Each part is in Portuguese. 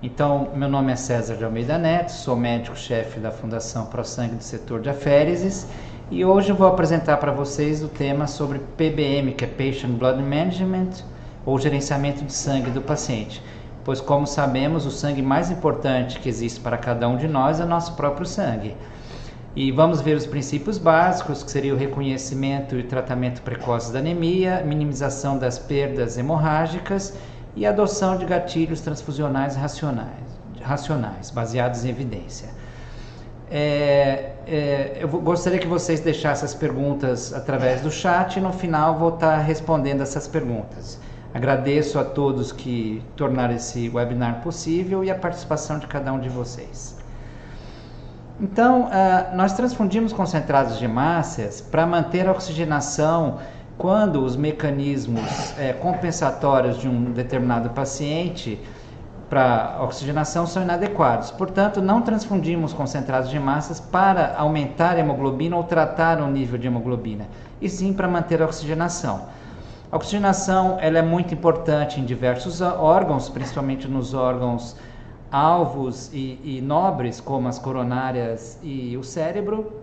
Então, meu nome é César de Almeida Neto, sou médico-chefe da Fundação ProSangue do setor de aféreses e hoje eu vou apresentar para vocês o tema sobre PBM, que é Patient Blood Management, ou gerenciamento de sangue do paciente. Pois, como sabemos, o sangue mais importante que existe para cada um de nós é o nosso próprio sangue. E vamos ver os princípios básicos, que seria o reconhecimento e tratamento precoce da anemia, minimização das perdas hemorrágicas e adoção de gatilhos transfusionais racionais baseados em evidência. Eu gostaria que vocês deixassem as perguntas através do chat e no final vou estar respondendo essas perguntas. Agradeço a todos que tornaram esse webinar possível e a participação de cada um de vocês. Então, nós transfundimos concentrados de hemácias para manter a oxigenação quando os mecanismos compensatórios de um determinado paciente para oxigenação são inadequados. Portanto, não transfundimos concentrados de hemácias para aumentar a hemoglobina ou tratar o nível de hemoglobina, e sim para manter a oxigenação. A oxigenação ela é muito importante em diversos órgãos, principalmente nos órgãos alvos e nobres, como as coronárias e o cérebro,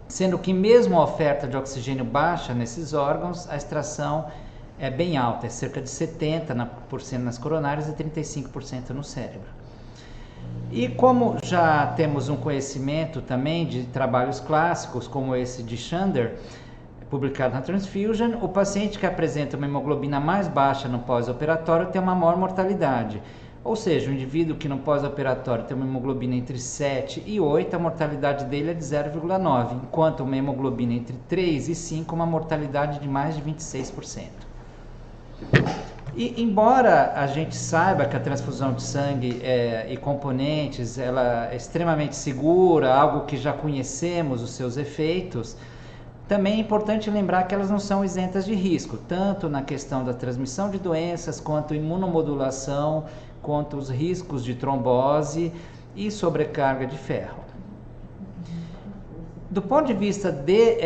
sendo que mesmo a oferta de oxigênio baixa nesses órgãos, a extração é bem alta, é cerca de 70% nas coronárias e 35% no cérebro. E como já temos um conhecimento também de trabalhos clássicos, como esse de Shander, publicado na Transfusion, o paciente que apresenta uma hemoglobina mais baixa no pós-operatório tem uma maior mortalidade. Ou seja, o indivíduo que no pós-operatório tem uma hemoglobina entre 7 e 8, a mortalidade dele é de 0,9, enquanto uma hemoglobina entre 3 e 5, uma mortalidade de mais de 26%. E embora a gente saiba que a transfusão de sangue e componentes ela é extremamente segura, algo que já conhecemos os seus efeitos, também é importante lembrar que elas não são isentas de risco, tanto na questão da transmissão de doenças, quanto imunomodulação, quanto os riscos de trombose e sobrecarga de ferro. Do ponto de vista de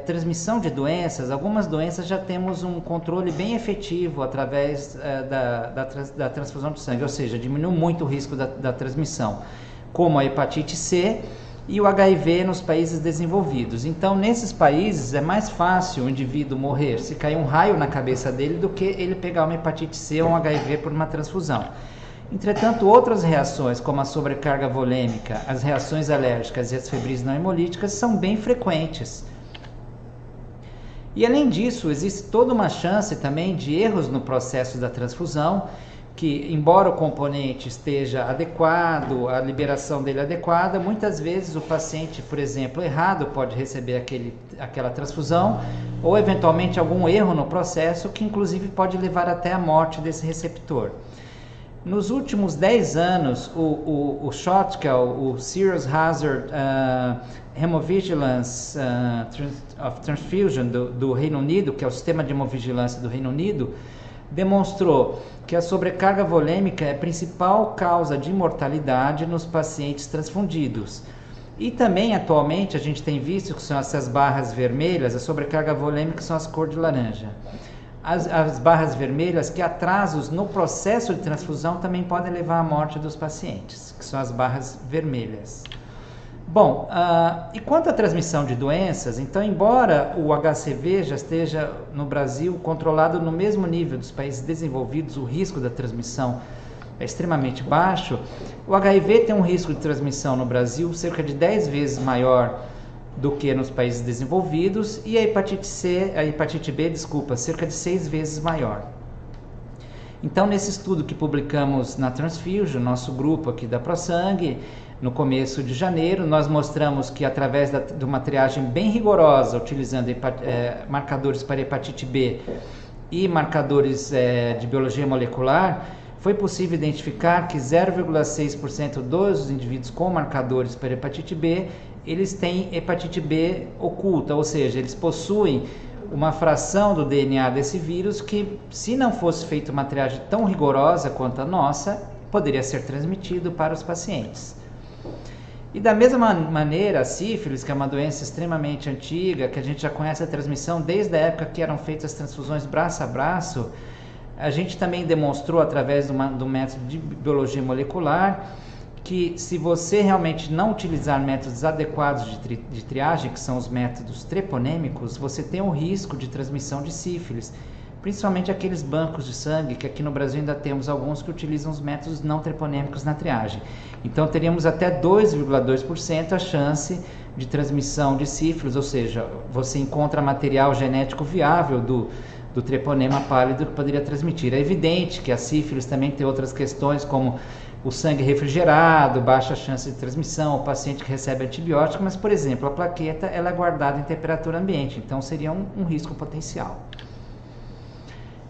transmissão de doenças, algumas doenças já temos um controle bem efetivo através da transfusão de sangue, ou seja, diminui muito o risco da transmissão, como a hepatite C e o HIV nos países desenvolvidos. Então, nesses países, é mais fácil o indivíduo morrer se cair um raio na cabeça dele do que ele pegar uma hepatite C ou um HIV por uma transfusão. Entretanto, outras reações, como a sobrecarga volêmica, as reações alérgicas e as febris não hemolíticas, são bem frequentes. E, além disso, existe toda uma chance também de erros no processo da transfusão, que, embora o componente esteja adequado, a liberação dele é adequada, muitas vezes o paciente, por exemplo, errado pode receber aquela transfusão, ou eventualmente algum erro no processo, que inclusive pode levar até a morte desse receptor. Nos últimos 10 anos, o SHOT, que é o Serious Hazard Hemovigilance of Transfusion do Reino Unido, que é o sistema de hemovigilância do Reino Unido, demonstrou que a sobrecarga volêmica é a principal causa de mortalidade nos pacientes transfundidos. E também, atualmente, a gente tem visto que são essas barras vermelhas, a sobrecarga volêmica são as cor de laranja. As barras vermelhas, que atrasos no processo de transfusão também podem levar à morte dos pacientes, que são as barras vermelhas. Bom, e quanto à transmissão de doenças, então, embora o HCV já esteja no Brasil controlado no mesmo nível dos países desenvolvidos, o risco da transmissão é extremamente baixo, o HIV tem um risco de transmissão no Brasil cerca de 10 vezes maior do que nos países desenvolvidos, e a hepatite B, cerca de 6 vezes maior. Então, nesse estudo que publicamos na Transfusion, nosso grupo aqui da ProSangue, no começo de janeiro, nós mostramos que através de uma triagem bem rigorosa, utilizando marcadores para hepatite B e marcadores de biologia molecular, foi possível identificar que 0,6% dos indivíduos com marcadores para hepatite B, eles têm hepatite B oculta, ou seja, eles possuem uma fração do DNA desse vírus que, se não fosse feita uma triagem tão rigorosa quanto a nossa, poderia ser transmitido para os pacientes. E da mesma maneira, a sífilis, que é uma doença extremamente antiga, que a gente já conhece a transmissão desde a época que eram feitas as transfusões braço a braço, A gente também demonstrou, através do método de biologia molecular, que se você realmente não utilizar métodos adequados de triagem, que são os métodos treponêmicos, você tem um risco de transmissão de sífilis, principalmente aqueles bancos de sangue, que aqui no Brasil ainda temos alguns que utilizam os métodos não treponêmicos na triagem. Então teríamos até 2,2% a chance de transmissão de sífilis, ou seja, você encontra material genético viável do treponema pálido que poderia transmitir. É evidente que a sífilis também tem outras questões, como o sangue refrigerado, baixa chance de transmissão, o paciente que recebe antibiótico, mas, por exemplo, a plaqueta ela é guardada em temperatura ambiente, então seria um risco potencial.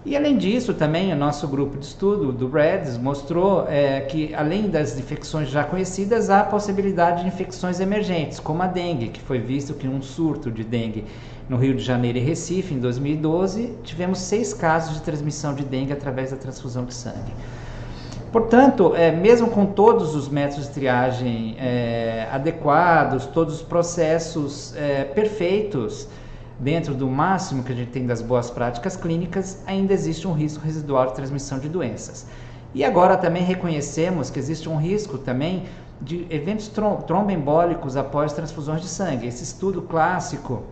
E além disso, também o nosso grupo de estudo do REDS mostrou que, além das infecções já conhecidas, há a possibilidade de infecções emergentes, como a dengue, que foi visto que um surto de dengue no Rio de Janeiro e Recife, em 2012, tivemos 6 casos de transmissão de dengue através da transfusão de sangue. Portanto, mesmo com todos os métodos de triagem adequados, todos os processos perfeitos, dentro do máximo que a gente tem das boas práticas clínicas, ainda existe um risco residual de transmissão de doenças. E agora também reconhecemos que existe um risco também de eventos tromboembólicos após transfusões de sangue. Esse estudo clássico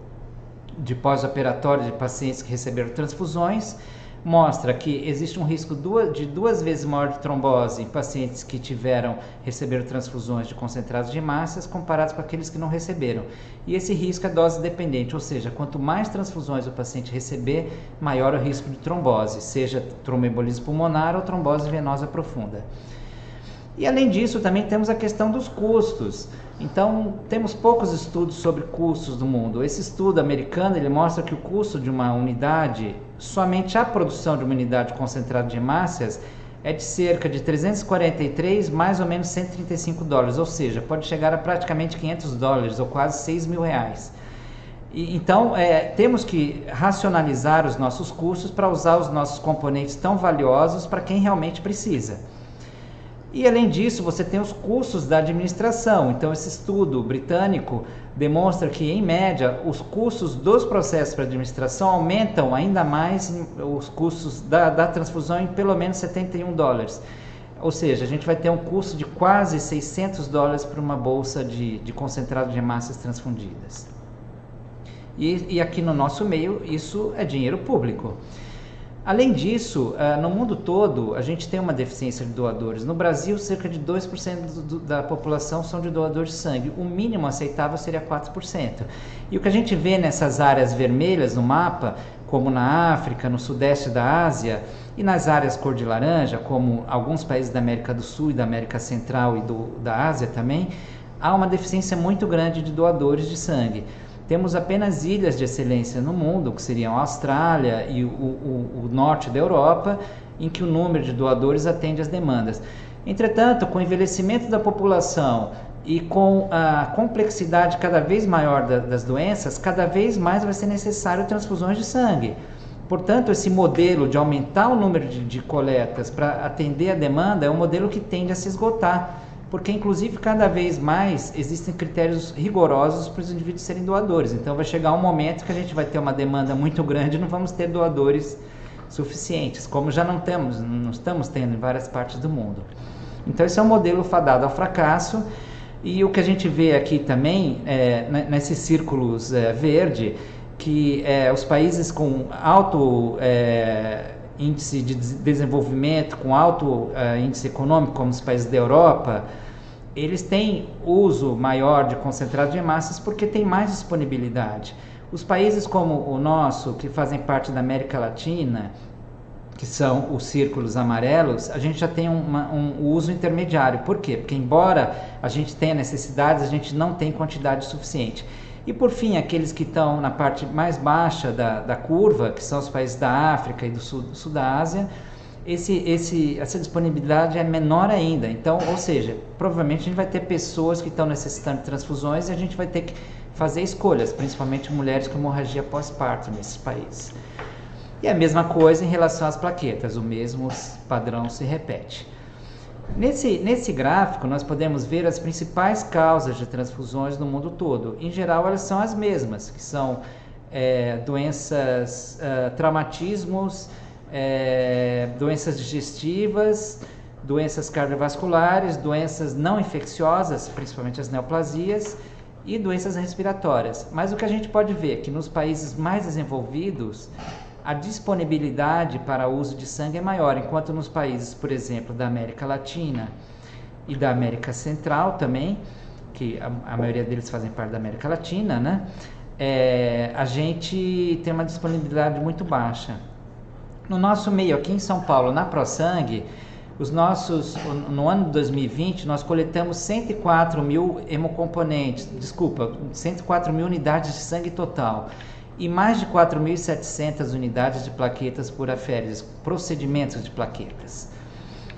de pós-operatório de pacientes que receberam transfusões mostra que existe um risco de 2 vezes maior de trombose em pacientes que receberam transfusões de concentrados de hemácias comparados com aqueles que não receberam. E esse risco é dose dependente, ou seja, quanto mais transfusões o paciente receber, maior o risco de trombose, seja tromboembolismo pulmonar ou trombose venosa profunda. E além disso, também temos a questão dos custos. Então, temos poucos estudos sobre custos do mundo. Esse estudo americano, ele mostra que o custo de uma unidade, somente a produção de uma unidade concentrada de hemácias, é de cerca de 343, mais ou menos $135, ou seja, pode chegar a praticamente $500, ou quase R$6.000. Então, temos que racionalizar os nossos custos para usar os nossos componentes tão valiosos para quem realmente precisa. E além disso, você tem os custos da administração. Então, esse estudo britânico demonstra que, em média, os custos dos processos para administração aumentam ainda mais os custos da transfusão em pelo menos $71. Ou seja, a gente vai ter um custo de quase $600 para uma bolsa de concentrado de hemácias transfundidas. E aqui no nosso meio, isso é dinheiro público. Além disso, no mundo todo, a gente tem uma deficiência de doadores. No Brasil, cerca de 2% da população são de doadores de sangue. O mínimo aceitável seria 4%. E o que a gente vê nessas áreas vermelhas no mapa, como na África, no sudeste da Ásia, e nas áreas cor de laranja, como alguns países da América do Sul e da América Central e da Ásia também, há uma deficiência muito grande de doadores de sangue. Temos apenas ilhas de excelência no mundo, que seriam a Austrália e o norte da Europa, em que o número de doadores atende às demandas. Entretanto, com o envelhecimento da população e com a complexidade cada vez maior das doenças, cada vez mais vai ser necessário transfusões de sangue. Portanto, esse modelo de aumentar o número de coletas para atender a demanda é um modelo que tende a se esgotar, porque inclusive cada vez mais existem critérios rigorosos para os indivíduos serem doadores. Então vai chegar um momento que a gente vai ter uma demanda muito grande e não vamos ter doadores suficientes, como já não estamos tendo em várias partes do mundo. Então esse é um modelo fadado ao fracasso, e o que a gente vê aqui também, nesses círculos verde, que os países com alto índice de desenvolvimento, com alto índice econômico, como os países da Europa, eles têm uso maior de concentrado de hemácias porque tem mais disponibilidade. Os países como o nosso, que fazem parte da América Latina, que são os círculos amarelos, a gente já tem um uso intermediário. Por quê? Porque embora a gente tenha necessidades, a gente não tem quantidade suficiente. E por fim, aqueles que estão na parte mais baixa da curva, que são os países da África e do sul da Ásia, essa disponibilidade é menor ainda. Então, ou seja, provavelmente a gente vai ter pessoas que estão necessitando de transfusões e a gente vai ter que fazer escolhas, principalmente mulheres com hemorragia pós-parto nesses países. E a mesma coisa em relação às plaquetas, o mesmo padrão se repete. Nesse gráfico, nós podemos ver as principais causas de transfusões no mundo todo. Em geral, elas são as mesmas, que são doenças, traumatismos doenças digestivas, doenças cardiovasculares, doenças não infecciosas, principalmente as neoplasias, e doenças respiratórias. Mas o que a gente pode ver é que nos países mais desenvolvidos, a disponibilidade para o uso de sangue é maior, enquanto nos países, por exemplo, da América Latina e da América Central também, que a maioria deles fazem parte da América Latina, né? A gente tem uma disponibilidade muito baixa. No nosso meio, aqui em São Paulo, na ProSangue, no ano de 2020, nós coletamos 104 mil hemocomponentes, 104 mil unidades de sangue total e mais de 4.700 unidades de plaquetas por aféreses, procedimentos de plaquetas.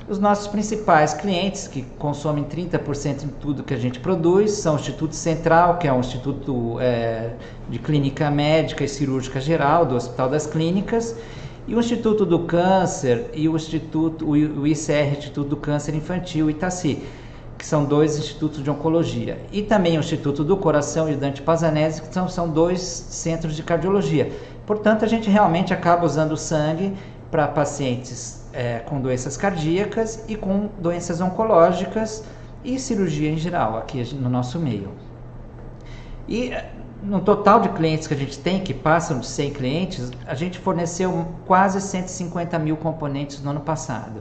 Os nossos principais clientes, que consomem 30% de tudo que a gente produz, são o Instituto Central, que é um instituto de clínica médica e cirúrgica geral do Hospital das Clínicas, e o Instituto do Câncer e o ICR, Instituto do Câncer Infantil, Itaci, que são 2 institutos de oncologia. E também o Instituto do Coração e o Dante Pazanese, que são 2 centros de cardiologia. Portanto, a gente realmente acaba usando o sangue para pacientes com doenças cardíacas e com doenças oncológicas e cirurgia em geral, aqui no nosso meio. E no total de clientes que a gente tem, que passam de 100 clientes, a gente forneceu quase 150 mil componentes no ano passado.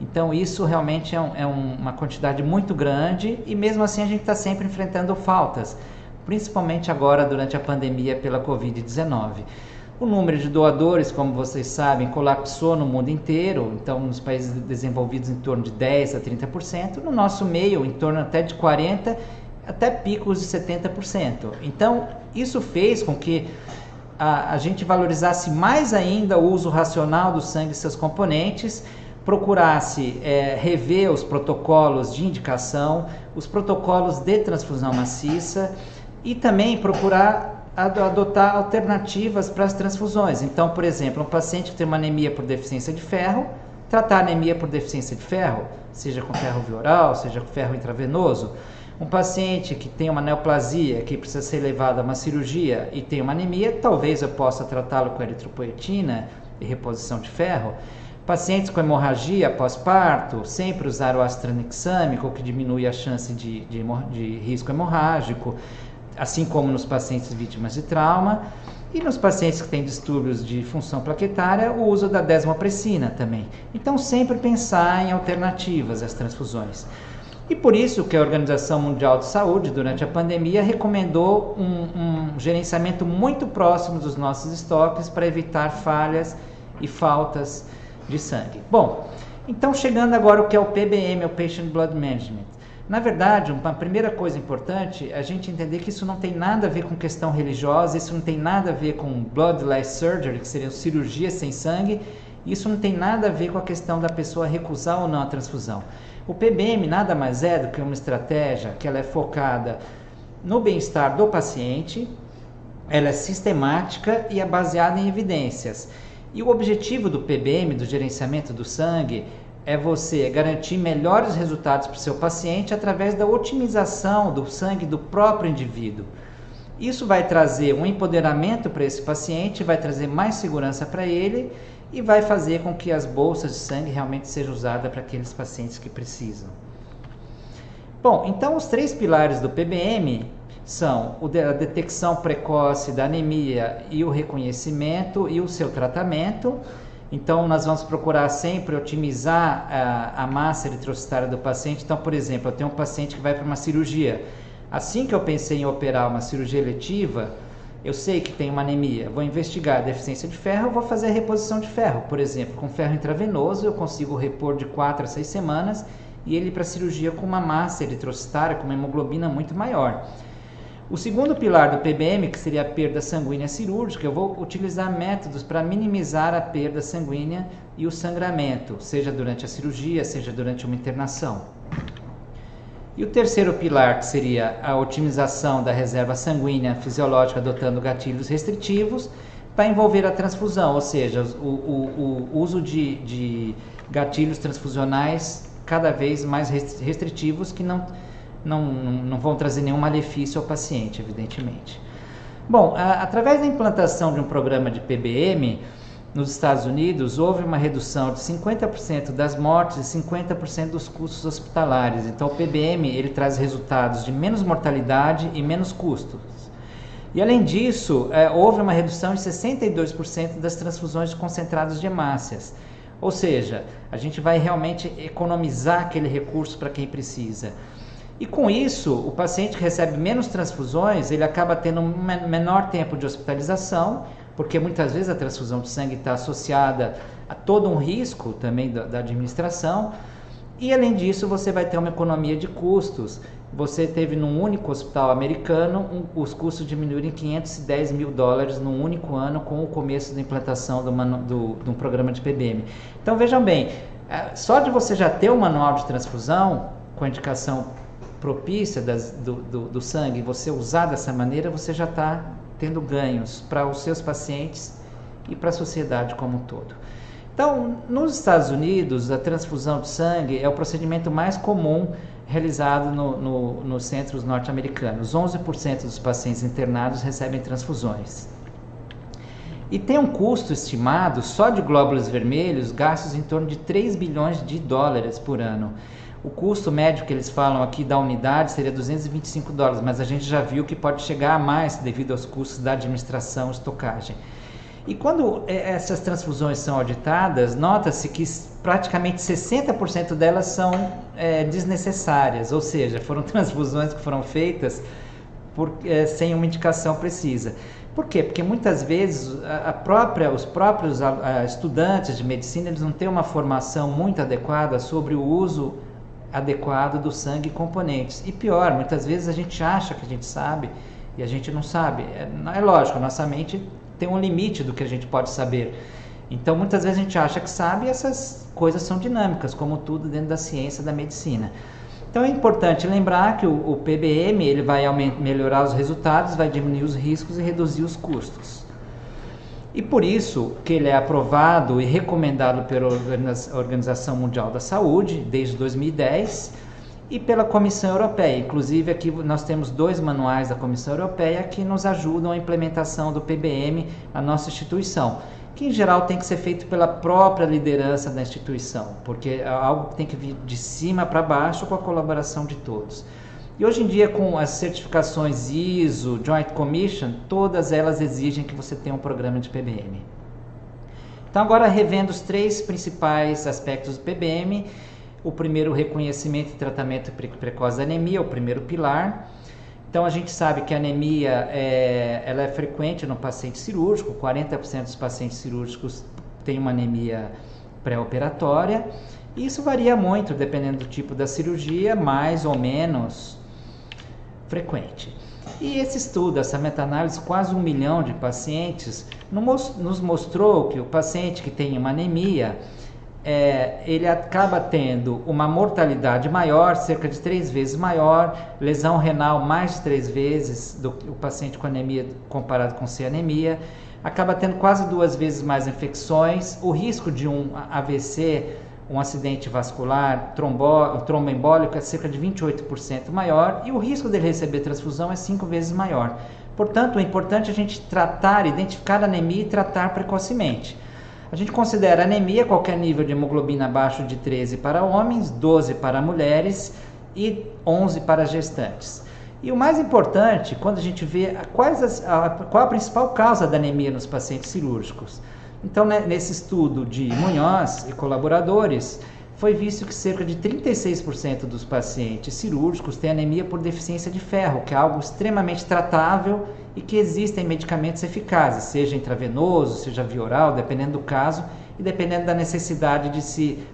Então isso realmente é uma quantidade muito grande e mesmo assim a gente está sempre enfrentando faltas, principalmente agora durante a pandemia pela Covid-19. O número de doadores, como vocês sabem, colapsou no mundo inteiro, então nos países desenvolvidos em torno de 10% a 30%, no nosso meio em torno até de 40%, até picos de 70%. Então, isso fez com que a gente valorizasse mais ainda o uso racional do sangue e seus componentes, procurasse rever os protocolos de indicação, os protocolos de transfusão maciça e também procurar adotar alternativas para as transfusões. Então, por exemplo, um paciente que tem uma anemia por deficiência de ferro, tratar a anemia por deficiência de ferro, seja com ferro via oral, seja com ferro intravenoso. Um paciente que tem uma neoplasia, que precisa ser levado a uma cirurgia e tem uma anemia, talvez eu possa tratá-lo com eritropoetina e reposição de ferro. Pacientes com hemorragia pós-parto, sempre usar o ácido tranexâmico, que diminui a chance de risco hemorrágico, assim como nos pacientes vítimas de trauma. E nos pacientes que têm distúrbios de função plaquetária, o uso da desmopressina também. Então, sempre pensar em alternativas às transfusões. E por isso que a Organização Mundial de Saúde, durante a pandemia, recomendou um gerenciamento muito próximo dos nossos estoques para evitar falhas e faltas de sangue. Bom, então chegando agora ao que é o PBM, o Patient Blood Management. Na verdade, uma primeira coisa importante é a gente entender que isso não tem nada a ver com questão religiosa, isso não tem nada a ver com bloodless surgery, que seria cirurgia sem sangue, isso não tem nada a ver com a questão da pessoa recusar ou não a transfusão. O PBM nada mais é do que uma estratégia que ela é focada no bem-estar do paciente, ela é sistemática e é baseada em evidências. E o objetivo do PBM, do gerenciamento do sangue, é você garantir melhores resultados para o seu paciente através da otimização do sangue do próprio indivíduo. Isso vai trazer um empoderamento para esse paciente, vai trazer mais segurança para ele e vai fazer com que as bolsas de sangue realmente sejam usadas para aqueles pacientes que precisam. Bom, então os 3 pilares do PBM são a detecção precoce da anemia e o reconhecimento e o seu tratamento. Então, nós vamos procurar sempre otimizar a massa eritrocitária do paciente. Então, por exemplo, eu tenho um paciente que vai para uma cirurgia. Assim que eu pensei em operar uma cirurgia eletiva, eu sei que tem uma anemia, vou investigar a deficiência de ferro, eu vou fazer a reposição de ferro. Por exemplo, com ferro intravenoso, eu consigo repor de 4 a 6 semanas e ele ir para a cirurgia com uma massa eritrocitária, com uma hemoglobina muito maior. O segundo pilar do PBM, que seria a perda sanguínea cirúrgica, eu vou utilizar métodos para minimizar a perda sanguínea e o sangramento, seja durante a cirurgia, seja durante uma internação. E o terceiro pilar, que seria a otimização da reserva sanguínea fisiológica adotando gatilhos restritivos, vai envolver a transfusão, ou seja, o uso de gatilhos transfusionais cada vez mais restritivos que não vão trazer nenhum malefício ao paciente, evidentemente. Bom, através da implantação de um programa de PBM, nos Estados Unidos, houve uma redução de 50% das mortes e 50% dos custos hospitalares. Então, o PBM ele traz resultados de menos mortalidade e menos custos. E, além disso, houve uma redução de 62% das transfusões de concentrados de hemácias. Ou seja, a gente vai realmente economizar aquele recurso para quem precisa. E com isso, o paciente que recebe menos transfusões, ele acaba tendo um menor tempo de hospitalização, porque muitas vezes a transfusão de sangue está associada a todo um risco também da administração. E além disso, você vai ter uma economia de custos. Você teve num único hospital americano os custos diminuírem $510 mil num único ano com o começo da implantação de um programa de PBM. Então vejam bem, só de você já ter um manual de transfusão com a indicação propícia do sangue, você usar dessa maneira, você já está tendo ganhos para os seus pacientes e para a sociedade como um todo. Então, nos Estados Unidos, a transfusão de sangue é o procedimento mais comum realizado nos centros norte-americanos. 11% dos pacientes internados recebem transfusões. E tem um custo estimado, só de glóbulos vermelhos, gastos em torno de $3 bilhões por ano. O custo médio que eles falam aqui da unidade seria $225, mas a gente já viu que pode chegar a mais devido aos custos da administração e estocagem. E quando essas transfusões são auditadas, nota-se que praticamente 60% delas são desnecessárias, ou seja, foram transfusões que foram feitas sem uma indicação precisa. Por quê? Porque muitas vezes os próprios estudantes de medicina eles não têm uma formação muito adequada sobre o uso adequado do sangue e componentes. E pior, muitas vezes a gente acha que a gente sabe e a gente não sabe. É lógico, a nossa mente tem um limite do que a gente pode saber. Então, muitas vezes a gente acha que sabe e essas coisas são dinâmicas, como tudo dentro da ciência da medicina. Então, é importante lembrar que o PBM ele vai melhorar os resultados, vai diminuir os riscos e reduzir os custos. E por isso que ele é aprovado e recomendado pela Organização Mundial da Saúde desde 2010 e pela Comissão Europeia. Inclusive aqui nós temos 2 manuais da Comissão Europeia que nos ajudam a implementação do PBM na nossa instituição, que em geral tem que ser feito pela própria liderança da instituição, porque é algo que tem que vir de cima para baixo com a colaboração de todos. E hoje em dia, com as certificações ISO, Joint Commission, todas elas exigem que você tenha um programa de PBM. Então, agora revendo os 3 principais aspectos do PBM. O primeiro, o reconhecimento e tratamento precoce da anemia, o primeiro pilar. Então, a gente sabe que a anemia ela é frequente no paciente cirúrgico, 40% dos pacientes cirúrgicos têm uma anemia pré-operatória. Isso varia muito, dependendo do tipo da cirurgia, mais ou menos frequente. E esse estudo, essa meta-análise, quase 1 milhão de pacientes, nos mostrou que o paciente que tem uma anemia, ele acaba tendo uma mortalidade maior, cerca de 3 vezes maior, lesão renal mais de 3 vezes do que o paciente com anemia comparado com sem anemia, acaba tendo quase 2 vezes mais infecções, o risco de um AVC, um acidente vascular, tromboembólico é cerca de 28% maior e o risco dele receber transfusão é 5 vezes maior. Portanto, é importante a gente tratar, identificar a anemia e tratar precocemente. A gente considera anemia qualquer nível de hemoglobina abaixo de 13 para homens, 12 para mulheres e 11 para gestantes. E o mais importante, quando a gente vê qual a principal causa da anemia nos pacientes cirúrgicos. Então, nesse estudo de Munhoz e colaboradores, foi visto que cerca de 36% dos pacientes cirúrgicos têm anemia por deficiência de ferro, que é algo extremamente tratável e que existem medicamentos eficazes, seja intravenoso, seja via oral, dependendo do caso e dependendo da necessidade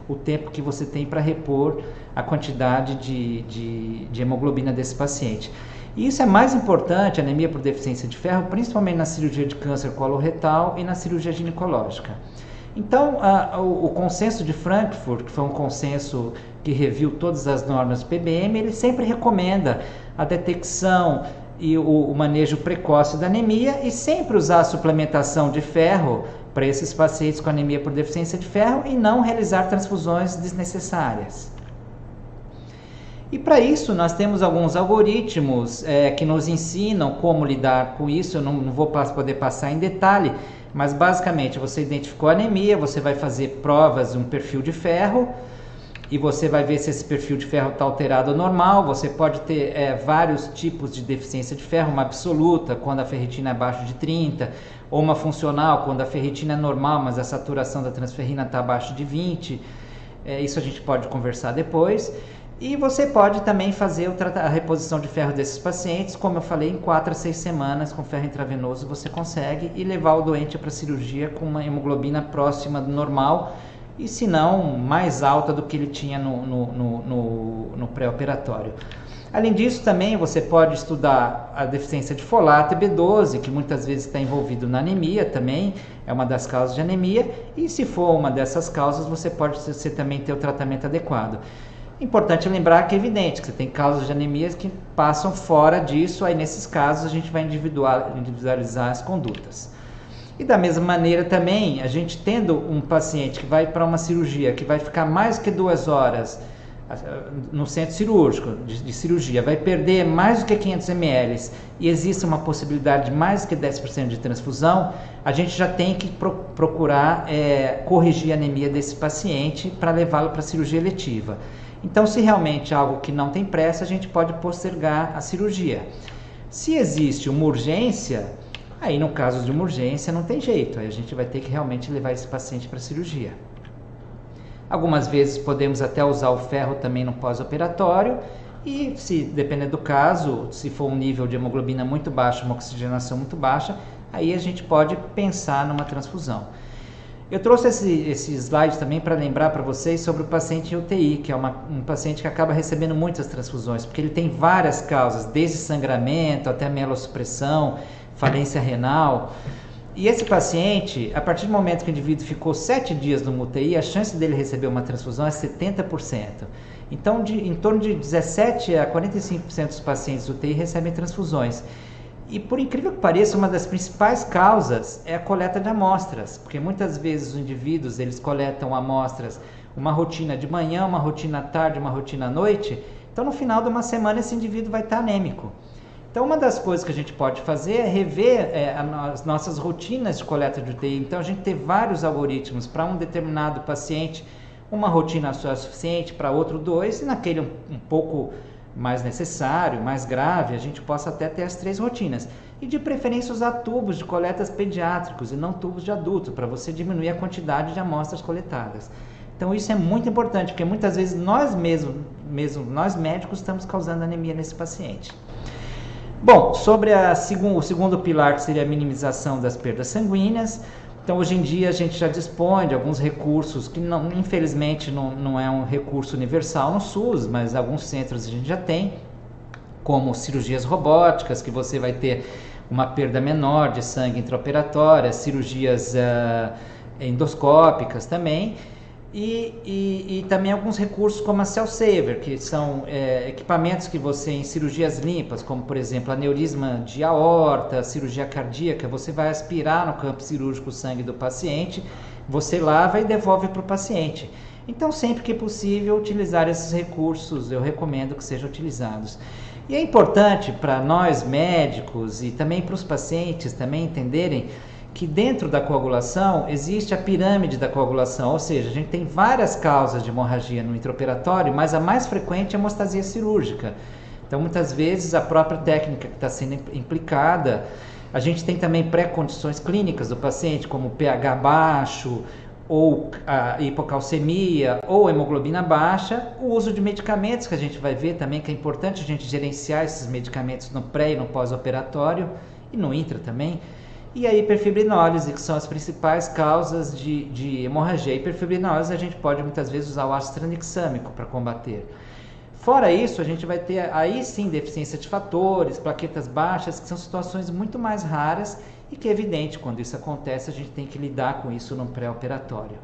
o tempo que você tem para repor a quantidade de hemoglobina desse paciente. E isso é mais importante, a anemia por deficiência de ferro, principalmente na cirurgia de câncer coloretal e na cirurgia ginecológica. Então, o consenso de Frankfurt, que foi um consenso que reviu todas as normas do PBM, ele sempre recomenda a detecção e o manejo precoce da anemia e sempre usar a suplementação de ferro para esses pacientes com anemia por deficiência de ferro e não realizar transfusões desnecessárias. E para isso nós temos alguns algoritmos que nos ensinam como lidar com isso. Eu não vou poder passar em detalhe, Mas basicamente você identificou a anemia, você vai fazer provas de um perfil de ferro e você vai ver se esse perfil de ferro está alterado ou normal. Você pode ter vários tipos de deficiência de ferro, uma absoluta, quando a ferritina é abaixo de 30, ou uma funcional, quando a ferritina é normal, mas a saturação da transferrina está abaixo de 20. Isso a gente pode conversar depois. E você pode também fazer a reposição de ferro desses pacientes, como eu falei, em 4 a 6 semanas com ferro intravenoso você consegue, e levar o doente para a cirurgia com uma hemoglobina próxima do normal, e se não, mais alta do que ele tinha no pré-operatório. Além disso, também você pode estudar a deficiência de folato e B12, que muitas vezes está envolvido na anemia também, é uma das causas de anemia, e se for uma dessas causas, você pode também ter o tratamento adequado. Importante lembrar que é evidente que você tem causas de anemias que passam fora disso, aí nesses casos a gente vai individualizar as condutas. E da mesma maneira também, a gente tendo um paciente que vai para uma cirurgia, que vai ficar mais que 2 horas no centro cirúrgico de cirurgia, vai perder mais do que 500 ml e existe uma possibilidade de mais do que 10% de transfusão, a gente já tem que procurar corrigir a anemia desse paciente para levá-lo para a cirurgia eletiva. Então, se realmente é algo que não tem pressa, a gente pode postergar a cirurgia. Se existe uma urgência, aí no caso de uma urgência não tem jeito, aí a gente vai ter que realmente levar esse paciente para a cirurgia. Algumas vezes podemos até usar o ferro também no pós-operatório e, se dependendo do caso, se for um nível de hemoglobina muito baixo, uma oxigenação muito baixa, aí a gente pode pensar numa transfusão. Eu trouxe esse slide também para lembrar para vocês sobre o paciente em UTI, que é um paciente que acaba recebendo muitas transfusões, porque ele tem várias causas, desde sangramento até mielossupressão, falência renal. E esse paciente, a partir do momento que o indivíduo ficou 7 dias no UTI, a chance dele receber uma transfusão é 70%. Então, em torno de 17 a 45% dos pacientes do UTI recebem transfusões. E por incrível que pareça, uma das principais causas é a coleta de amostras, porque muitas vezes os indivíduos eles coletam amostras, uma rotina de manhã, uma rotina à tarde, uma rotina à noite, então no final de uma semana esse indivíduo vai estar anêmico. Então uma das coisas que a gente pode fazer é rever as nossas rotinas de coleta de UTI, então a gente ter vários algoritmos para um determinado paciente, uma rotina só é suficiente, para outro 2, e naquele um pouco mais necessário, mais grave, a gente possa até ter as 3 rotinas. E de preferência usar tubos de coletas pediátricos e não tubos de adulto, para você diminuir a quantidade de amostras coletadas. Então isso é muito importante, porque muitas vezes nós nós médicos, estamos causando anemia nesse paciente. Bom, sobre o segundo pilar, que seria a minimização das perdas sanguíneas. Então, hoje em dia, a gente já dispõe de alguns recursos que, infelizmente, não é um recurso universal no SUS, mas alguns centros a gente já tem, como cirurgias robóticas, que você vai ter uma perda menor de sangue intraoperatória, cirurgias endoscópicas também, e também alguns recursos como a Cell Saver, que são equipamentos que você, em cirurgias limpas, como por exemplo aneurisma de aorta, cirurgia cardíaca, você vai aspirar no campo cirúrgico o sangue do paciente, você lava e devolve para o paciente. Então, sempre que possível, utilizar esses recursos, eu recomendo que sejam utilizados. E é importante para nós médicos e também para os pacientes também entenderem que dentro da coagulação existe a pirâmide da coagulação, ou seja, a gente tem várias causas de hemorragia no intraoperatório, mas a mais frequente é a hemostasia cirúrgica. Então, muitas vezes, a própria técnica que está sendo implicada, a gente tem também pré-condições clínicas do paciente, como pH baixo, ou a hipocalcemia, ou hemoglobina baixa, o uso de medicamentos, que a gente vai ver também, que é importante a gente gerenciar esses medicamentos no pré e no pós-operatório, e no intra também. E a hiperfibrinólise, que são as principais causas de hemorragia. A hiperfibrinólise a gente pode muitas vezes usar o ácido tranexâmico para combater. Fora isso, a gente vai ter aí sim deficiência de fatores, plaquetas baixas, que são situações muito mais raras e que é evidente, quando isso acontece, a gente tem que lidar com isso no pré-operatório.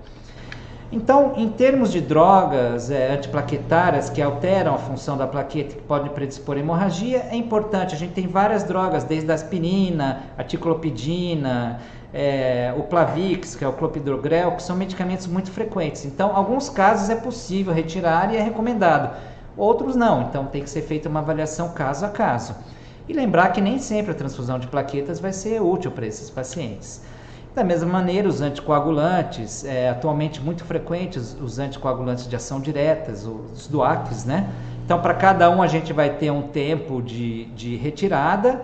Então, em termos de drogas antiplaquetárias que alteram a função da plaqueta e que podem predispor a hemorragia, é importante, a gente tem várias drogas, desde a aspirina, a ticlopidina, o Plavix, que é o clopidogrel, que são medicamentos muito frequentes. Então, em alguns casos é possível retirar e é recomendado, outros não, então tem que ser feita uma avaliação caso a caso. E lembrar que nem sempre a transfusão de plaquetas vai ser útil para esses pacientes. Da mesma maneira, os anticoagulantes, atualmente muito frequentes, os anticoagulantes de ação direta, os DOACs, né? Então, para cada um a gente vai ter um tempo de retirada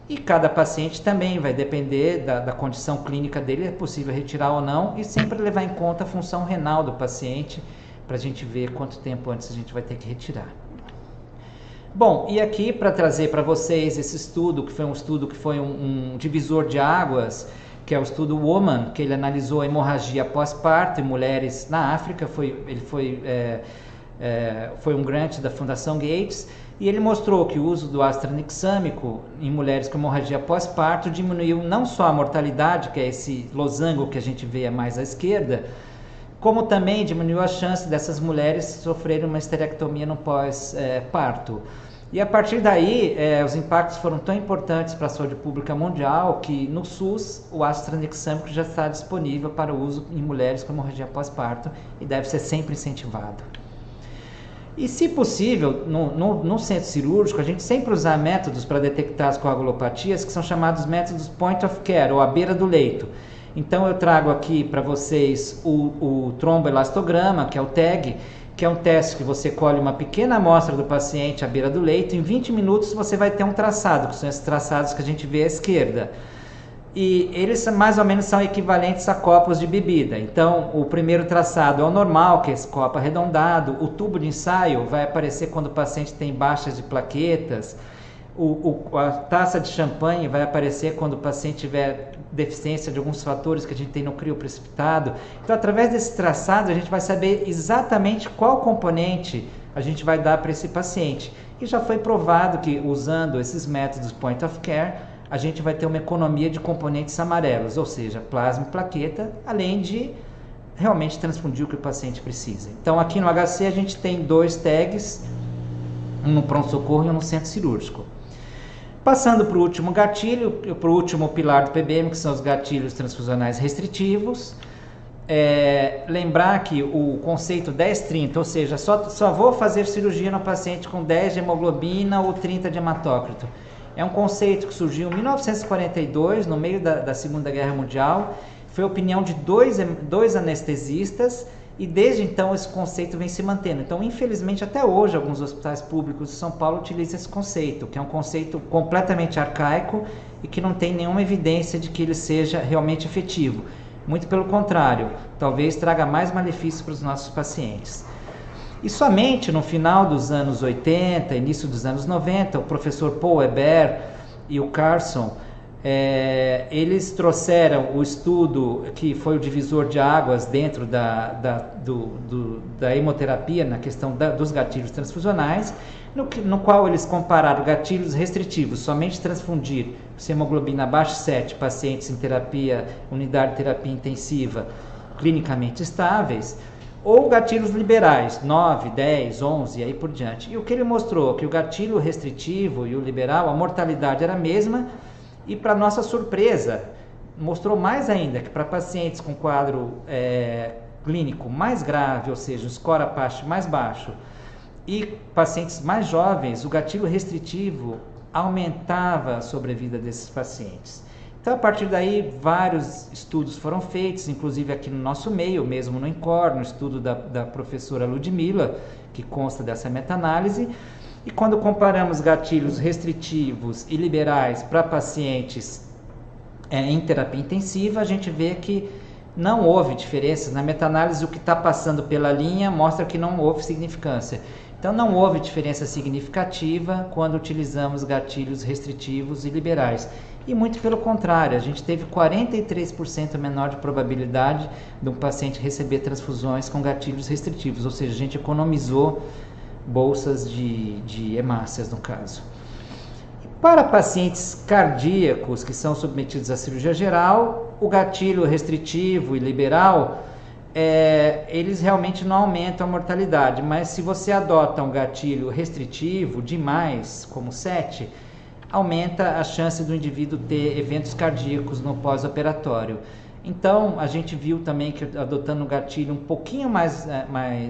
e cada paciente também vai depender da condição clínica dele, é possível retirar ou não, e sempre levar em conta a função renal do paciente, para a gente ver quanto tempo antes a gente vai ter que retirar. Bom, e aqui para trazer para vocês esse estudo, que foi um divisor de águas, que é o estudo Woman, que ele analisou a hemorragia pós-parto em mulheres na África, foi um grant da Fundação Gates, e ele mostrou que o uso do ácido tranexâmico em mulheres com hemorragia pós-parto diminuiu não só a mortalidade, que é esse losango que a gente vê mais à esquerda, como também diminuiu a chance dessas mulheres sofrerem uma esterectomia no pós-parto. E a partir daí, os impactos foram tão importantes para a saúde pública mundial que no SUS o ácido tranexâmico já está disponível para uso em mulheres com hemorragia pós-parto e deve ser sempre incentivado. E se possível, no centro cirúrgico, a gente sempre usar métodos para detectar as coagulopatias que são chamados métodos point of care, ou à beira do leito. Então eu trago aqui para vocês o tromboelastograma, que é o TEG, que é um teste que você colhe uma pequena amostra do paciente à beira do leito, em 20 minutos você vai ter um traçado, que são esses traçados que a gente vê à esquerda. E eles mais ou menos são equivalentes a copos de bebida. Então, o primeiro traçado é o normal, que é esse copo arredondado. O tubo de ensaio vai aparecer quando o paciente tem baixas de plaquetas. A taça de champanhe vai aparecer quando o paciente tiver deficiência de alguns fatores que a gente tem no crio precipitado. Então, através desse traçado, a gente vai saber exatamente qual componente a gente vai dar para esse paciente. E já foi provado que, usando esses métodos point of care, a gente vai ter uma economia de componentes amarelos, ou seja, plasma e plaqueta, além de realmente transfundir o que o paciente precisa. Então, aqui no HC, a gente tem 2 tags, um no pronto-socorro e um no centro cirúrgico. Passando para o último gatilho, para o último pilar do PBM, que são os gatilhos transfusionais restritivos. Lembrar que o conceito 10-30, ou seja, só vou fazer cirurgia no paciente com 10 de hemoglobina ou 30 de hematócrito. É um conceito que surgiu em 1942, no meio da Segunda Guerra Mundial. Foi a opinião de dois anestesistas e desde então esse conceito vem se mantendo. Então, infelizmente, até hoje, alguns hospitais públicos de São Paulo utilizam esse conceito, que é um conceito completamente arcaico e que não tem nenhuma evidência de que ele seja realmente efetivo. Muito pelo contrário, talvez traga mais malefícios para os nossos pacientes. E somente no final dos anos 80, início dos anos 90, o professor Paul Eber e o Carson, eles trouxeram o estudo que foi o divisor de águas dentro da hemoterapia na questão dos gatilhos transfusionais, no qual eles compararam gatilhos restritivos, somente transfundir se hemoglobina abaixo de 7, pacientes em unidade de terapia intensiva, clinicamente estáveis, ou gatilhos liberais, 9, 10, 11 e aí por diante. E o que ele mostrou? Que o gatilho restritivo e o liberal, a mortalidade era a mesma, e para nossa surpresa, mostrou mais ainda que para pacientes com quadro clínico mais grave, ou seja, o score Apache mais baixo, e pacientes mais jovens, o gatilho restritivo aumentava a sobrevida desses pacientes. Então, a partir daí, vários estudos foram feitos, inclusive aqui no nosso meio, mesmo no INCOR, no estudo da professora Ludmila, que consta dessa meta-análise. E quando comparamos gatilhos restritivos e liberais para pacientes em terapia intensiva, a gente vê que não houve diferenças. Na meta-análise, o que está passando pela linha mostra que não houve significância. Então, não houve diferença significativa quando utilizamos gatilhos restritivos e liberais. E muito pelo contrário, a gente teve 43% menor de probabilidade de um paciente receber transfusões com gatilhos restritivos, ou seja, a gente economizou bolsas de hemácias no caso. Para pacientes cardíacos que são submetidos à cirurgia geral, o gatilho restritivo e liberal, eles realmente não aumentam a mortalidade, mas se você adota um gatilho restritivo demais, como 7, aumenta a chance do indivíduo ter eventos cardíacos no pós-operatório. Então, a gente viu também que adotando um gatilho um pouquinho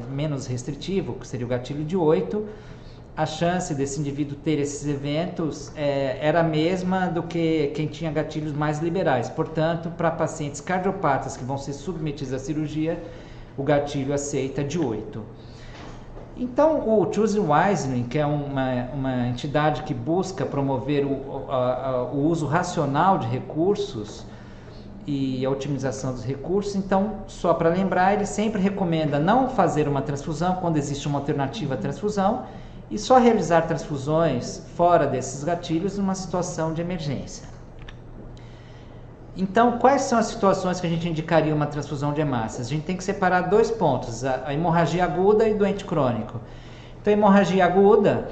menos restritivo, que seria o gatilho de 8, a chance desse indivíduo ter esses eventos era a mesma do que quem tinha gatilhos mais liberais. Portanto, para pacientes cardiopatas que vão ser submetidos à cirurgia, o gatilho aceita de 8. Então, o Choosing Wisely, que é uma entidade que busca promover o uso racional de recursos e a otimização dos recursos, então, só para lembrar, ele sempre recomenda não fazer uma transfusão quando existe uma alternativa à transfusão e só realizar transfusões fora desses gatilhos numa situação de emergência. Então, quais são as situações que a gente indicaria uma transfusão de hemácias? A gente tem que separar 2 pontos, a hemorragia aguda e doente crônico. Então, a hemorragia aguda,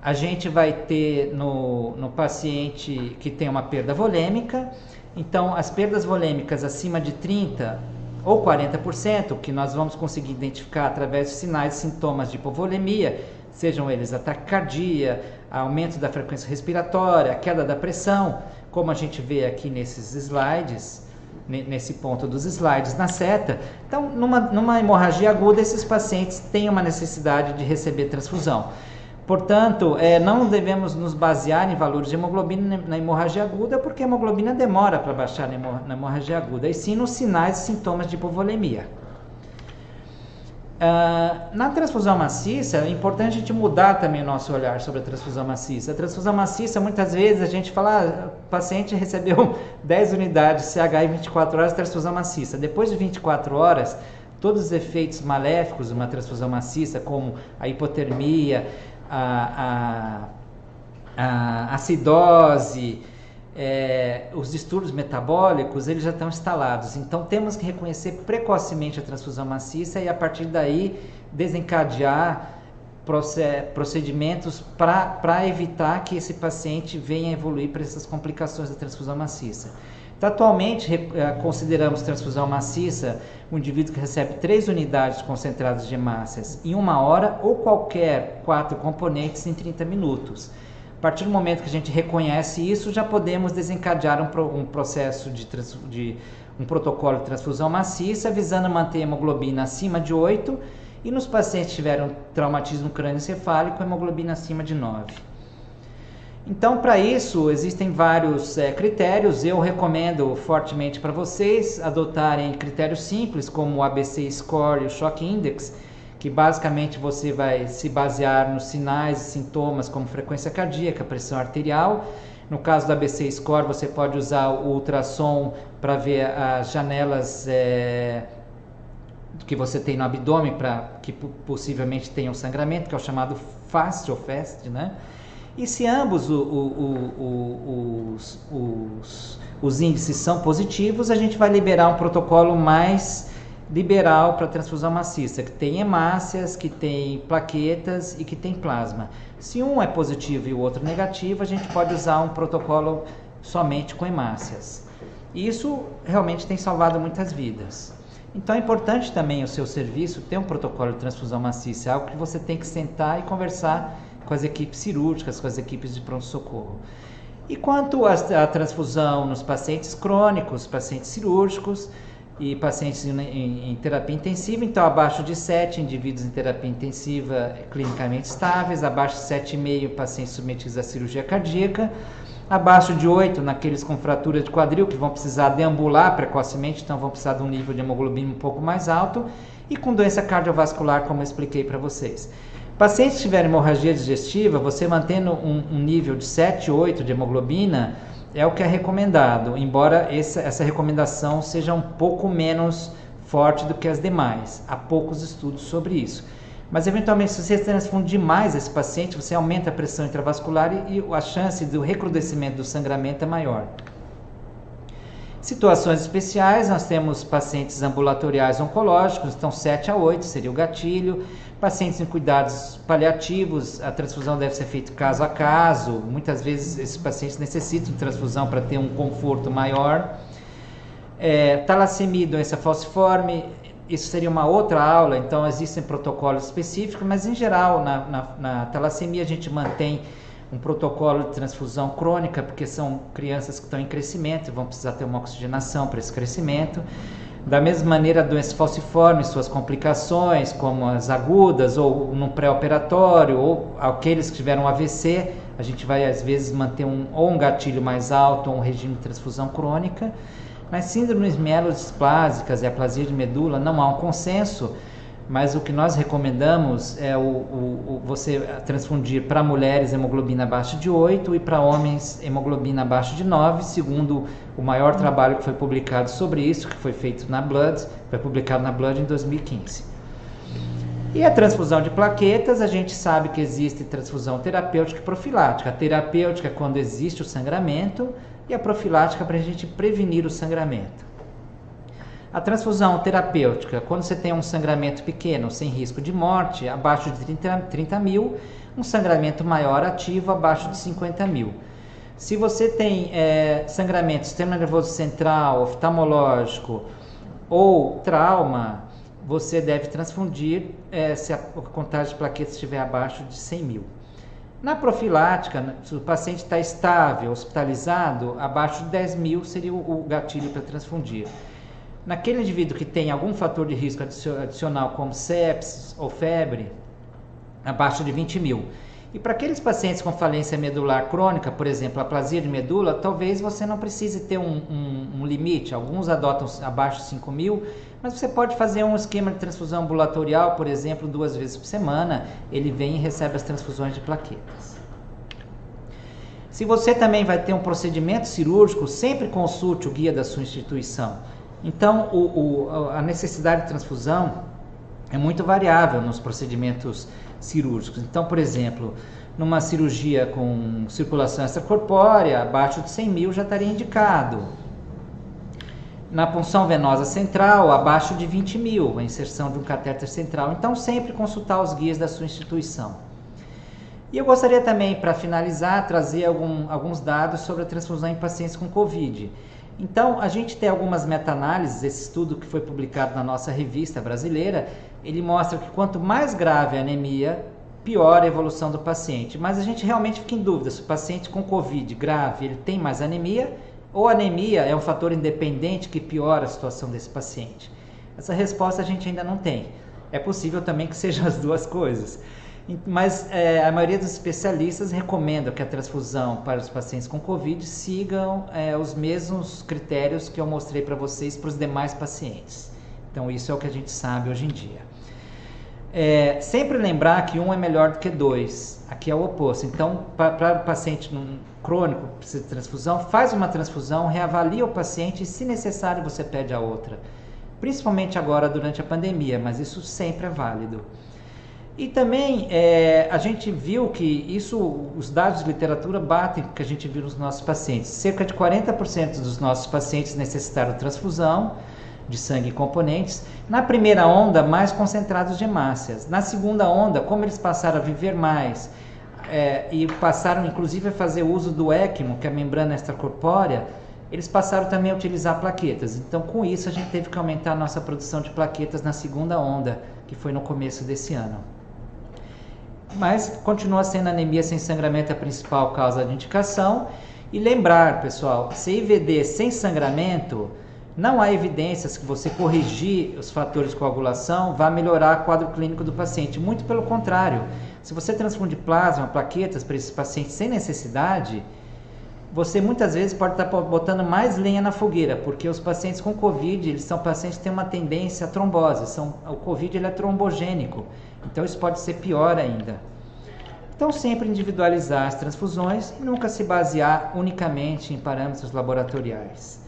a gente vai ter no paciente que tem uma perda volêmica. Então, as perdas volêmicas acima de 30% ou 40%, que nós vamos conseguir identificar através de sinais e sintomas de hipovolemia, sejam eles ataque cardíaco, aumento da frequência respiratória, queda da pressão, como a gente vê aqui nesses slides, nesse ponto dos slides na seta. Então, numa hemorragia aguda, esses pacientes têm uma necessidade de receber transfusão. Portanto, não devemos nos basear em valores de hemoglobina na hemorragia aguda, porque a hemoglobina demora para baixar na hemorragia aguda, e sim nos sinais e sintomas de hipovolemia. Na transfusão maciça, é importante a gente mudar também o nosso olhar sobre a transfusão maciça. A transfusão maciça, muitas vezes a gente fala, o paciente recebeu 10 unidades CH em 24 horas de transfusão maciça. Depois de 24 horas, todos os efeitos maléficos de uma transfusão maciça, como a hipotermia, a acidose, os distúrbios metabólicos, eles já estão instalados. Então, temos que reconhecer precocemente a transfusão maciça e, a partir daí, desencadear procedimentos para evitar que esse paciente venha a evoluir para essas complicações da transfusão maciça. Então, atualmente, consideramos transfusão maciça um indivíduo que recebe 3 unidades concentradas de hemácias em 1 hora ou qualquer 4 componentes em 30 minutos. A partir do momento que a gente reconhece isso, já podemos desencadear um processo um protocolo de transfusão maciça, visando manter a hemoglobina acima de 8 e nos pacientes que tiveram traumatismo crânioencefálico, a hemoglobina acima de 9. Então, para isso, existem vários critérios. Eu recomendo fortemente para vocês adotarem critérios simples, como o ABC Score e o Shock Index, que basicamente você vai se basear nos sinais e sintomas como frequência cardíaca, pressão arterial. No caso do ABC Score, você pode usar o ultrassom para ver as janelas que você tem no abdômen, para que possivelmente tenha um sangramento, que é o chamado FAST ou FAST, né? E se ambos os índices são positivos, a gente vai liberar um protocolo mais liberal para transfusão maciça, que tem hemácias, que tem plaquetas e que tem plasma. Se um é positivo e o outro negativo, a gente pode usar um protocolo somente com hemácias. Isso realmente tem salvado muitas vidas. Então é importante também o seu serviço ter um protocolo de transfusão maciça, algo que você tem que sentar e conversar com as equipes cirúrgicas, com as equipes de pronto-socorro. E quanto à transfusão nos pacientes crônicos, pacientes cirúrgicos e pacientes em terapia intensiva, então abaixo de 7 indivíduos em terapia intensiva clinicamente estáveis, abaixo de 7,5 pacientes submetidos à cirurgia cardíaca, abaixo de 8 naqueles com fratura de quadril que vão precisar deambular precocemente, então vão precisar de um nível de hemoglobina um pouco mais alto, e com doença cardiovascular, como eu expliquei para vocês. Pacientes que tiverem hemorragia digestiva, você mantendo um nível de 7, 8 de hemoglobina é o que é recomendado, embora essa recomendação seja um pouco menos forte do que as demais. Há poucos estudos sobre isso. Mas, eventualmente, se você transfunde demais esse paciente, você aumenta a pressão intravascular e a chance do recrudescimento do sangramento é maior. Situações especiais, nós temos pacientes ambulatoriais oncológicos, então 7 a 8 seria o gatilho. Pacientes em cuidados paliativos, a transfusão deve ser feita caso a caso. Muitas vezes esses pacientes necessitam de transfusão para ter um conforto maior. Talassemia e doença falciforme, isso seria uma outra aula, então existem protocolos específicos, mas em geral na talassemia a gente mantém um protocolo de transfusão crônica, porque são crianças que estão em crescimento e vão precisar ter uma oxigenação para esse crescimento. Da mesma maneira, a doença falciforme, suas complicações, como as agudas, ou no pré-operatório, ou aqueles que tiveram AVC, a gente vai às vezes manter ou um gatilho mais alto, ou um regime de transfusão crônica. Nas síndromes mielodisplásicas e aplasia de medula, não há um consenso, mas o que nós recomendamos é você transfundir para mulheres hemoglobina abaixo de 8 e para homens hemoglobina abaixo de 9, segundo o maior trabalho que foi publicado sobre isso, que foi feito na Blood, foi publicado na Blood em 2015. E a transfusão de plaquetas, a gente sabe que existe transfusão terapêutica e profilática. A terapêutica é quando existe o sangramento e a profilática para a gente prevenir o sangramento. A transfusão terapêutica, quando você tem um sangramento pequeno, sem risco de morte, abaixo de 30 mil, um sangramento maior ativo, abaixo de 50 mil. Se você tem sangramento sistema nervoso central, oftalmológico ou trauma, você deve transfundir se a contagem de plaquetas estiver abaixo de 100 mil. Na profilática, se o paciente está estável, hospitalizado, abaixo de 10 mil seria o gatilho para transfundir. Naquele indivíduo que tem algum fator de risco adicional, como sepsis ou febre, abaixo de 20 mil. E para aqueles pacientes com falência medular crônica, por exemplo, aplasia de medula, talvez você não precise ter um limite. Alguns adotam abaixo de 5 mil, mas você pode fazer um esquema de transfusão ambulatorial, por exemplo, 2 vezes por semana. Ele vem e recebe as transfusões de plaquetas. Se você também vai ter um procedimento cirúrgico, sempre consulte o guia da sua instituição. Então, a necessidade de transfusão é muito variável nos procedimentos cirúrgicos. Então, por exemplo, numa cirurgia com circulação extracorpórea, abaixo de 100 mil já estaria indicado. Na punção venosa central, abaixo de 20 mil, a inserção de um catéter central. Então, sempre consultar os guias da sua instituição. E eu gostaria também, para finalizar, trazer alguns dados sobre a transfusão em pacientes com Covid. Então, a gente tem algumas meta-análises, esse estudo que foi publicado na nossa revista brasileira, ele mostra que quanto mais grave a anemia, pior a evolução do paciente. Mas a gente realmente fica em dúvida se o paciente com Covid grave, ele tem mais anemia, ou a anemia é um fator independente que piora a situação desse paciente. Essa resposta a gente ainda não tem. É possível também que sejam as duas coisas. Mas a maioria dos especialistas recomenda que a transfusão para os pacientes com Covid sigam os mesmos critérios que eu mostrei para vocês para os demais pacientes. Então, isso é o que a gente sabe hoje em dia. Sempre lembrar que um é melhor do que dois. Aqui é o oposto. Então, para o paciente crônico que precisa de transfusão, faz uma transfusão, reavalia o paciente e, se necessário, você pede a outra. Principalmente agora, durante a pandemia, mas isso sempre é válido. E também a gente viu que os dados de literatura batem com o que a gente viu nos nossos pacientes. Cerca de 40% dos nossos pacientes necessitaram transfusão de sangue e componentes. Na primeira onda, mais concentrados de hemácias. Na segunda onda, como eles passaram a viver mais e passaram inclusive a fazer uso do ECMO, que é a membrana extracorpórea, eles passaram também a utilizar plaquetas. Então, com isso, a gente teve que aumentar a nossa produção de plaquetas na segunda onda, que foi no começo desse ano. Mas continua sendo anemia sem sangramento a principal causa de indicação. E lembrar, pessoal, CIVD sem sangramento, não há evidências que você corrigir os fatores de coagulação vá melhorar o quadro clínico do paciente. Muito pelo contrário. Se você transfunde plasma, plaquetas para esses pacientes sem necessidade, você muitas vezes pode estar botando mais lenha na fogueira, porque os pacientes com Covid, eles são pacientes que têm uma tendência à trombose. O Covid ele é trombogênico. Então, isso pode ser pior ainda. Então, sempre individualizar as transfusões e nunca se basear unicamente em parâmetros laboratoriais.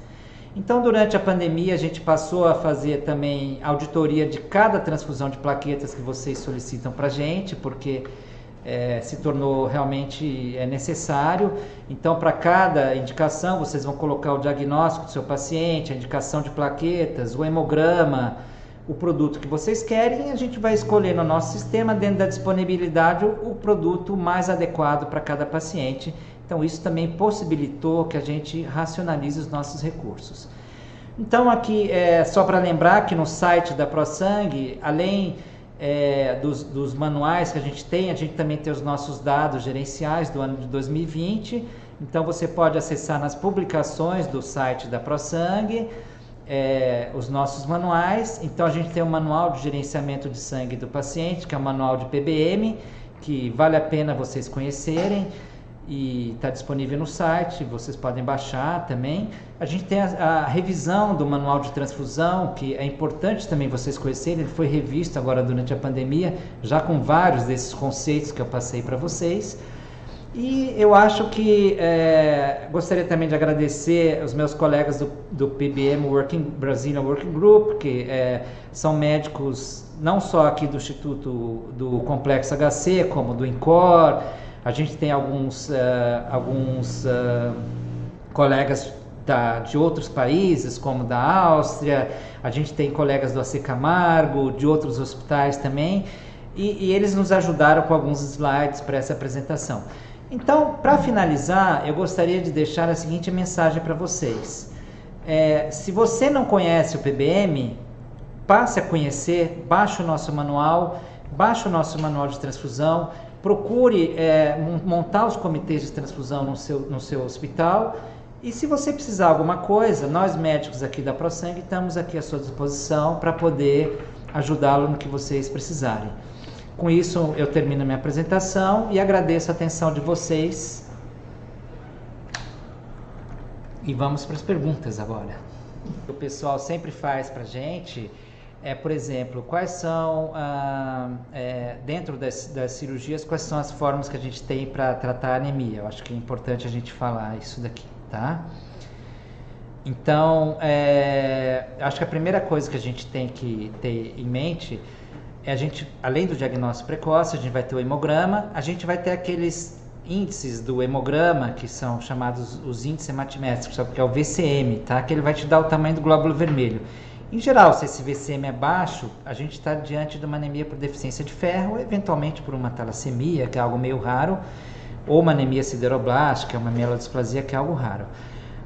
Então, durante a pandemia, a gente passou a fazer também auditoria de cada transfusão de plaquetas que vocês solicitam para a gente, porque se tornou realmente necessário. Então, para cada indicação, vocês vão colocar o diagnóstico do seu paciente, a indicação de plaquetas, o hemograma, o produto que vocês querem, e a gente vai escolher no nosso sistema, dentro da disponibilidade, o produto mais adequado para cada paciente. Então, isso também possibilitou que a gente racionalize os nossos recursos. Então, aqui, só para lembrar que no site da ProSangue, além dos manuais que a gente também tem os nossos dados gerenciais do ano de 2020. Então, você pode acessar nas publicações do site da ProSangue. os nossos manuais. Então a gente tem o manual de gerenciamento de sangue do paciente, que é o manual de PBM, que vale a pena vocês conhecerem, e está disponível no site, vocês podem baixar também. A gente tem a revisão do manual de transfusão, que é importante também vocês conhecerem. Ele foi revisto agora durante a pandemia, já com vários desses conceitos que eu passei para vocês. E eu acho que gostaria também de agradecer os meus colegas do PBM Brazilian Working Group, que são médicos não só aqui do Instituto do Complexo HC, como do INCOR. A gente tem alguns colegas de outros países, como da Áustria. A gente tem colegas do AC Camargo, de outros hospitais também, e eles nos ajudaram com alguns slides para essa apresentação. Então, para finalizar, eu gostaria de deixar a seguinte mensagem para vocês. Se você não conhece o PBM, passe a conhecer, baixe o nosso manual de transfusão, procure montar os comitês de transfusão no seu hospital, e se você precisar de alguma coisa, nós médicos aqui da ProSangue estamos aqui à sua disposição para poder ajudá-lo no que vocês precisarem. Com isso, eu termino a minha apresentação e agradeço a atenção de vocês. E vamos para as perguntas agora. O pessoal sempre faz para a gente, por exemplo, quais são, dentro das cirurgias, quais são as formas que a gente tem para tratar a anemia. Eu acho que é importante a gente falar isso daqui, tá? Então, acho que a primeira coisa que a gente tem que ter em mente a gente, além do diagnóstico precoce, a gente vai ter o hemograma, a gente vai ter aqueles índices do hemograma, que são chamados os índices hematimétricos, que é o VCM, tá? Que ele vai te dar o tamanho do glóbulo vermelho. Em geral, se esse VCM é baixo, a gente está diante de uma anemia por deficiência de ferro, ou eventualmente por uma talassemia, que é algo meio raro, ou uma anemia sideroblástica, uma mielodisplasia, que é algo raro.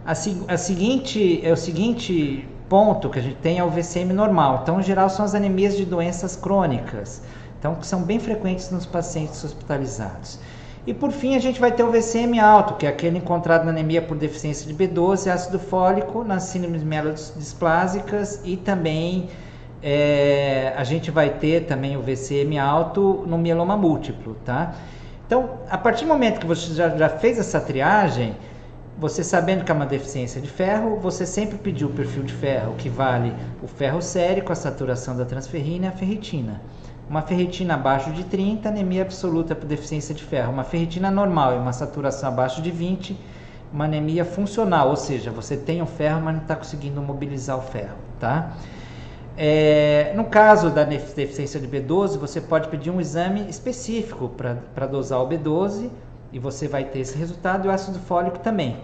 O seguinte ponto que a gente tem é o VCM normal. Então, em geral, são as anemias de doenças crônicas, então, que são bem frequentes nos pacientes hospitalizados. E, por fim, a gente vai ter o VCM alto, que é aquele encontrado na anemia por deficiência de B12, ácido fólico, nas síndromes mielodisplásicas, e também a gente vai ter também o VCM alto no mieloma múltiplo, tá? Então, a partir do momento que você já fez essa triagem, você sabendo que é uma deficiência de ferro, você sempre pediu o perfil de ferro, que vale o ferro sérico, a saturação da transferrina e a ferritina. Uma ferritina abaixo de 30, anemia absoluta por deficiência de ferro. Uma ferritina normal e uma saturação abaixo de 20, uma anemia funcional, ou seja, você tem o ferro, mas não está conseguindo mobilizar o ferro, tá? No caso da deficiência de B12, você pode pedir um exame específico para dosar o B12, e você vai ter esse resultado, e o ácido fólico também.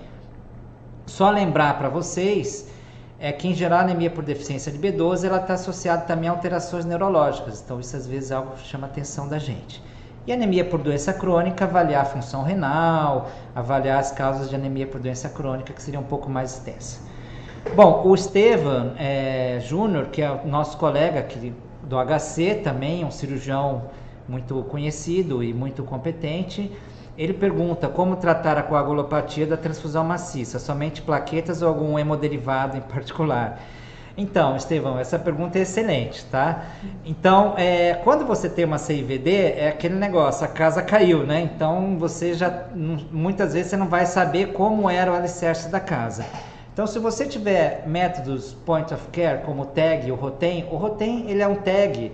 Só lembrar para vocês que, em geral, a anemia por deficiência de B12 ela está associada também a alterações neurológicas, então isso às vezes é algo que chama a atenção da gente. E anemia por doença crônica, avaliar a função renal, avaliar as causas de anemia por doença crônica, que seria um pouco mais extensa. Bom, o Estevam Júnior, que é o nosso colega aqui do HC, também um cirurgião muito conhecido e muito competente, ele pergunta como tratar a coagulopatia da transfusão maciça, somente plaquetas ou algum hemoderivado em particular? Então, Estevão, essa pergunta é excelente, tá? Então, quando você tem uma CIVD, é aquele negócio, a casa caiu, né? Então, muitas vezes você não vai saber como era o alicerce da casa. Então, se você tiver métodos point of care, como o TAG e o ROTEM ele é um TAG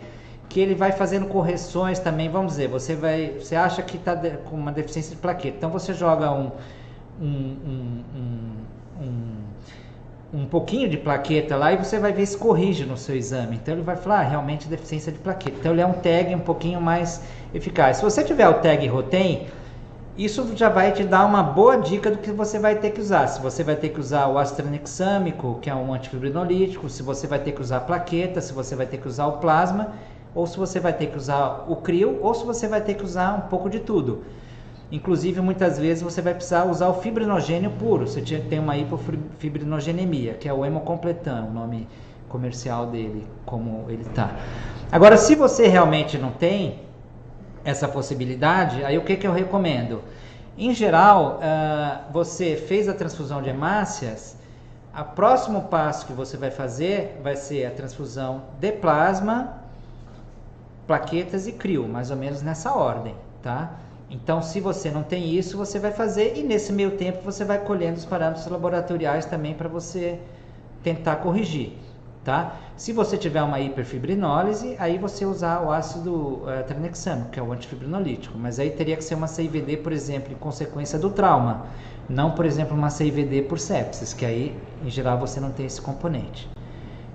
que ele vai fazendo correções também. Vamos dizer, você acha que está com uma deficiência de plaqueta, então você joga um pouquinho de plaqueta lá e você vai ver se corrige no seu exame. Então ele vai falar, realmente deficiência de plaqueta. Então ele é um tag um pouquinho mais eficaz. Se você tiver o tag ROTEM, isso já vai te dar uma boa dica do que você vai ter que usar. Se você vai ter que usar o ácido tranexâmico, que é um antifibrinolítico, se você vai ter que usar a plaqueta, se você vai ter que usar o plasma, ou se você vai ter que usar o CRIO, ou se você vai ter que usar um pouco de tudo. Inclusive, muitas vezes você vai precisar usar o fibrinogênio puro. Você tem uma hipofibrinogênemia, que é o Hemocompletan, o nome comercial dele, como ele está. Agora, se você realmente não tem essa possibilidade, aí o que eu recomendo? Em geral, você fez a transfusão de hemácias, O próximo passo que você vai fazer vai ser a transfusão de plasma, plaquetas e crio, mais ou menos nessa ordem, tá? Então, se você não tem isso, você vai fazer, e nesse meio tempo você vai colhendo os parâmetros laboratoriais também para você tentar corrigir, tá? Se você tiver uma hiperfibrinólise, aí você usar o ácido tranexâmico, que é o antifibrinolítico, mas aí teria que ser uma CIVD, por exemplo, em consequência do trauma, não, por exemplo, uma CIVD por sepsis, que aí, em geral, você não tem esse componente.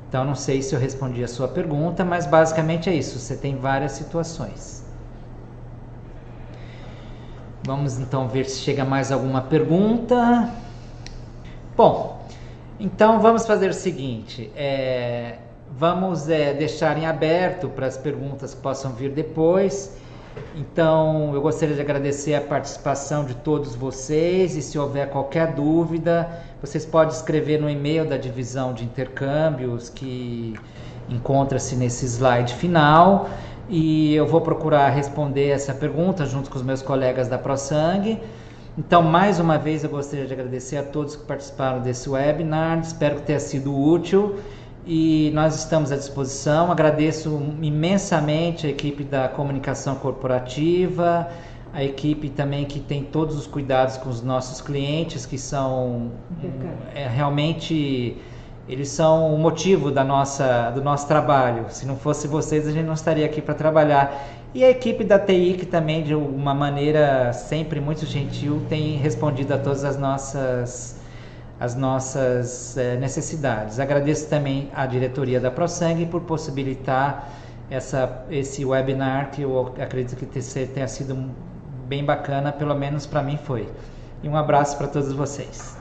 Então, não sei se eu respondi a sua pergunta, mas basicamente é isso, você tem várias situações. Vamos então ver se chega mais alguma pergunta. Bom, então vamos fazer o seguinte, vamos deixar em aberto para as perguntas que possam vir depois. Então, eu gostaria de agradecer a participação de todos vocês, e se houver qualquer dúvida, vocês podem escrever no e-mail da divisão de intercâmbios, que encontra-se nesse slide final, e eu vou procurar responder essa pergunta junto com os meus colegas da ProSangue. Então, mais uma vez, eu gostaria de agradecer a todos que participaram desse webinar, espero que tenha sido útil, e nós estamos à disposição. Agradeço imensamente a equipe da comunicação corporativa, a equipe também que tem todos os cuidados com os nossos clientes, que são realmente, eles são o motivo do nosso trabalho. Se não fosse vocês, a gente não estaria aqui para trabalhar. E a equipe da TI, que também, de uma maneira sempre muito gentil, tem respondido a todas as nossas necessidades. Agradeço também à diretoria da ProSangue por possibilitar esse webinar, que eu acredito que tenha sido bem bacana, pelo menos para mim foi. E um abraço para todos vocês.